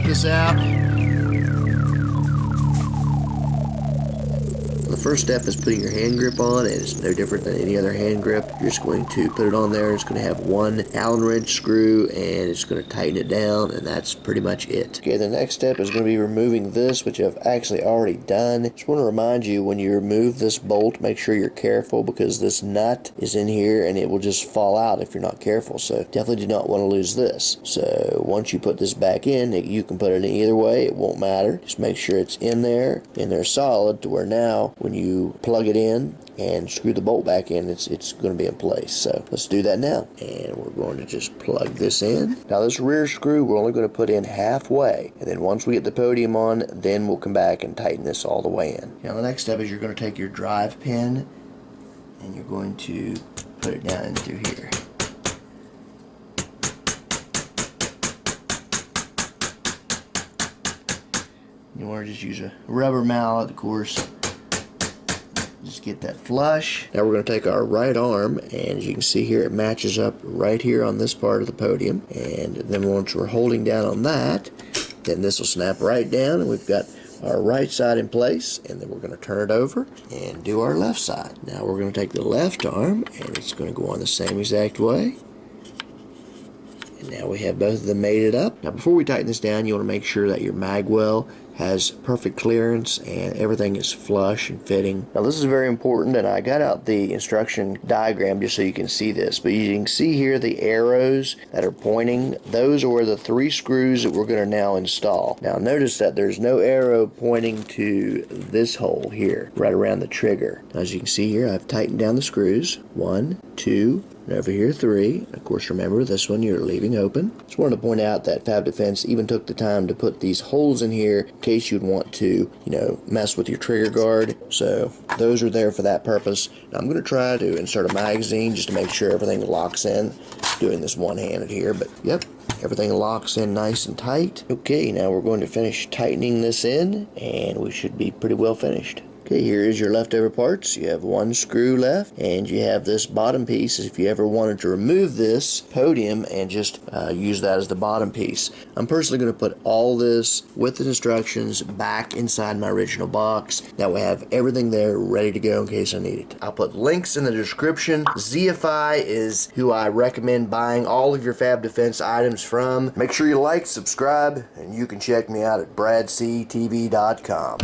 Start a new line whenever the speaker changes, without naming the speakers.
check this out. The first step is putting your hand grip on, and it's no different than any other hand grip. You're just going to put it on there. It's going to have one Allen wrench screw, and it's going to tighten it down, and that's pretty much it. Okay, the next step is going to be removing this, which I've actually already done. Just want to remind you, when you remove this bolt, make sure you're careful, because this nut is in here and it will just fall out if you're not careful. So definitely do not want to lose this. So once you put this back in, you can put it in either way. It won't matter. Just make sure it's in there solid, to where now when you plug it in and screw the bolt back in, it's going to be in place. So let's do that now, and we're going to just plug this in. Now this rear screw we're only going to put in halfway, and then once we get the Podium on, then we'll come back and tighten this all the way in. Now the next step is you're going to take your drive pin and you're going to put it down into here. You want to just use a rubber mallet, of course. Just get that flush. Now we're going to take our right arm, and as you can see here, it matches up right here on this part of the Podium. And then once we're holding down on that, then this will snap right down, and we've got our right side in place. And then we're going to turn it over and do our left side. Now we're going to take the left arm, and it's going to go on the same exact way. And now we have both of them mated up. Now before we tighten this down, you want to make sure that your mag well has perfect clearance and everything is flush and fitting. Now this is very important, and I got out the instruction diagram just so you can see this, but you can see here the arrows that are pointing. Those are the 3 screws that we're going to now install. Now notice that there's no arrow pointing to this hole here right around the trigger. Now, as you can see here, I've tightened down the screws. 1, 2, and over here 3. Of course, remember, this one you're leaving open. Just wanted to point out that Fab Defense even took the time to put these holes in here in case you'd want to, mess with your trigger guard. So those are there for that purpose. Now I'm going to try to insert a magazine just to make sure everything locks in. Doing this one-handed here, but yep, everything locks in nice and tight. Okay, now we're going to finish tightening this in, and we should be pretty well finished. Okay, here is your leftover parts. You have 1 screw left, and you have this bottom piece if you ever wanted to remove this Podium and just use that as the bottom piece. I'm personally going to put all this with the instructions back inside my original box. That way I have everything there ready to go in case I need it. I'll put links in the description. ZFI is who I recommend buying all of your Fab Defense items from. Make sure you like, subscribe, and you can check me out at bradctv.com.